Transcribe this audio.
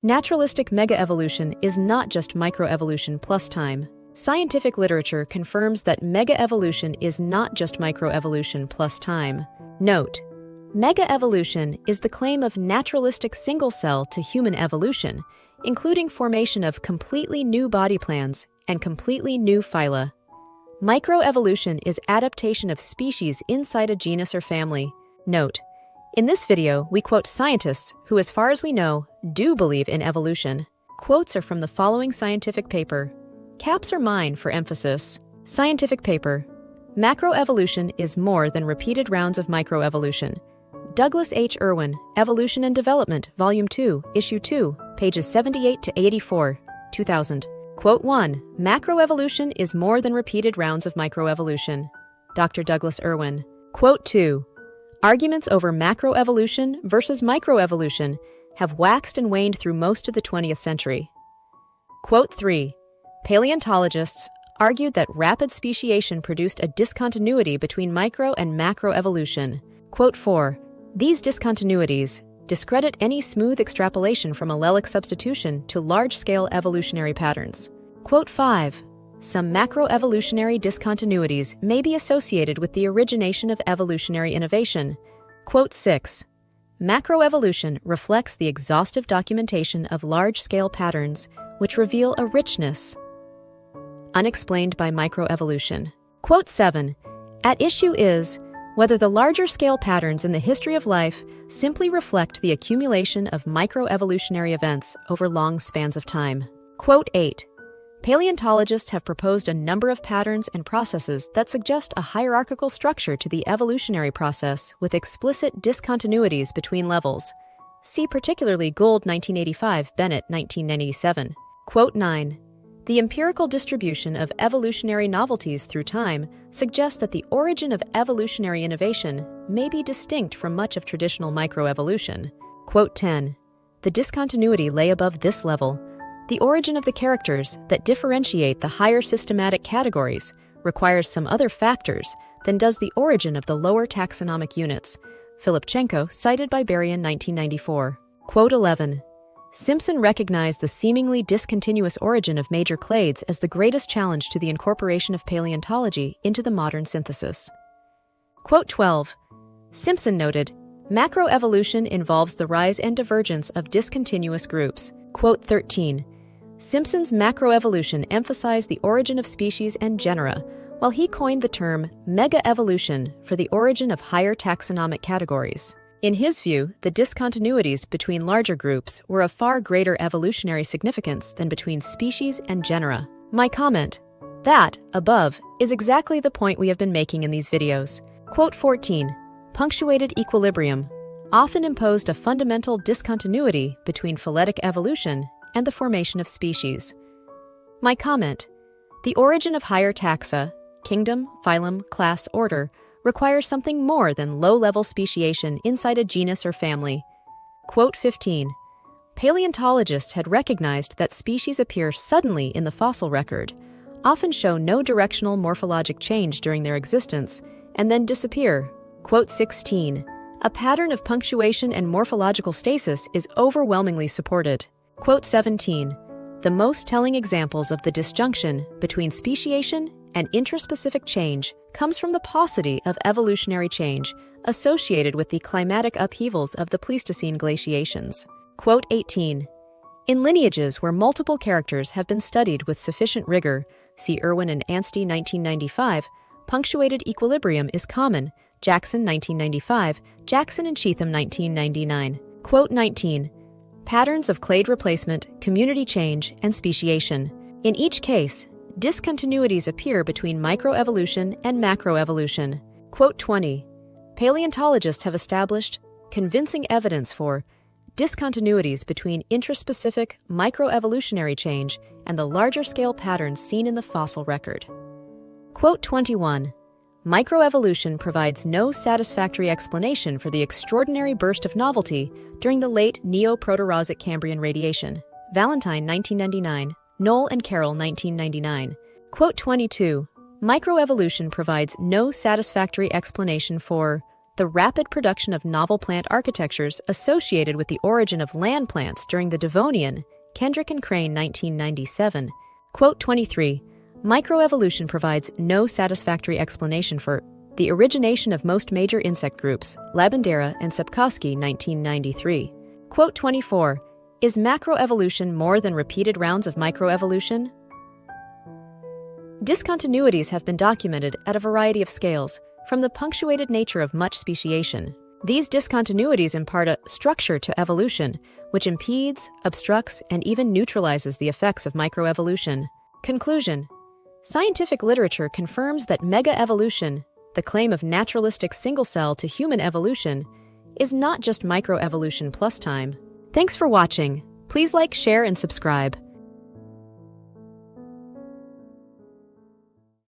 Naturalistic megaevolution is not just microevolution plus time. Scientific literature confirms that megaevolution is not just microevolution plus time. Note: megaevolution is the claim of naturalistic single-cell to human evolution, including formation of completely new body plans and completely new phyla. Microevolution is adaptation of species inside a genus or family. Note: in this video, we quote scientists who, as far as we know, do believe in evolution. Quotes are from the following scientific paper. Caps are mine for emphasis. Scientific paper: Macroevolution is more than repeated rounds of microevolution. Douglas H. Erwin, Evolution and Development, Volume 2, Issue 2, pages 78 to 84, 2000. Quote 1. Macroevolution is more than repeated rounds of microevolution. Dr. Douglas Erwin. Quote 2. Arguments over macroevolution versus microevolution have waxed and waned through most of the 20th century. Quote 3. Paleontologists argued that rapid speciation produced a discontinuity between micro and macroevolution. Quote 4. These discontinuities discredit any smooth extrapolation from allelic substitution to large-scale evolutionary patterns. Quote 5. Some macroevolutionary discontinuities may be associated with the origination of evolutionary innovation. Quote 6. Macroevolution reflects the exhaustive documentation of large-scale patterns which reveal a richness unexplained by microevolution. Quote 7. At issue is whether the larger-scale patterns in the history of life simply reflect the accumulation of microevolutionary events over long spans of time. Quote 8. Paleontologists have proposed a number of patterns and processes that suggest a hierarchical structure to the evolutionary process with explicit discontinuities between levels. See particularly Gould 1985, Bennett 1997. Quote 9. The empirical distribution of evolutionary novelties through time suggests that the origin of evolutionary innovation may be distinct from much of traditional microevolution. Quote 10. The discontinuity lay above this level. The origin of the characters that differentiate the higher systematic categories requires some other factors than does the origin of the lower taxonomic units. Filipchenko, cited by Berrien 1994. Quote 11. Simpson recognized the seemingly discontinuous origin of major clades as the greatest challenge to the incorporation of paleontology into the modern synthesis. Quote 12. Simpson noted, macroevolution involves the rise and divergence of discontinuous groups. Quote 13. Simpson's macroevolution emphasized the origin of species and genera, while he coined the term megaevolution for the origin of higher taxonomic categories. In his view, the discontinuities between larger groups were of far greater evolutionary significance than between species and genera. My comment: that, above, is exactly the point we have been making in these videos. Quote 14. Punctuated equilibrium often imposed a fundamental discontinuity between phyletic evolution and the formation of species. My comment: the origin of higher taxa, kingdom, phylum, class, order, requires something more than low-level speciation inside a genus or family. Quote 15. Paleontologists had recognized that species appear suddenly in the fossil record, often show no directional morphologic change during their existence, and then disappear. Quote 16. A pattern of punctuation and morphological stasis is overwhelmingly supported. Quote 17. The most telling examples of the disjunction between speciation and intraspecific change comes from the paucity of evolutionary change associated with the climatic upheavals of the Pleistocene glaciations. Quote 18. In lineages where multiple characters have been studied with sufficient rigor, see Erwin and Anstey 1995, punctuated equilibrium is common, Jackson 1995, Jackson and Cheatham 1999. Quote 19. Patterns of clade replacement, community change, and speciation. In each case, discontinuities appear between microevolution and macroevolution. Quote 20. Paleontologists have established convincing evidence for discontinuities between intraspecific microevolutionary change and the larger-scale patterns seen in the fossil record. Quote 21. Microevolution provides no satisfactory explanation for the extraordinary burst of novelty during the late Neo-Proterozoic Cambrian radiation. Valentine 1999. Knoll and Carroll 1999. Quote 22. Microevolution provides no satisfactory explanation for the rapid production of novel plant architectures associated with the origin of land plants during the Devonian, Kendrick and Crane 1997. Quote 23, microevolution provides no satisfactory explanation for the origination of most major insect groups, Labandera and Sepkoski 1993. Quote 24, is macroevolution more than repeated rounds of microevolution? Discontinuities have been documented at a variety of scales, from the punctuated nature of much speciation. These discontinuities impart a structure to evolution, which impedes, obstructs, and even neutralizes the effects of microevolution. Conclusion: scientific literature confirms that megaevolution, the claim of naturalistic single-cell to human evolution, is not just microevolution plus time. Thanks for watching. Please like, share, and subscribe.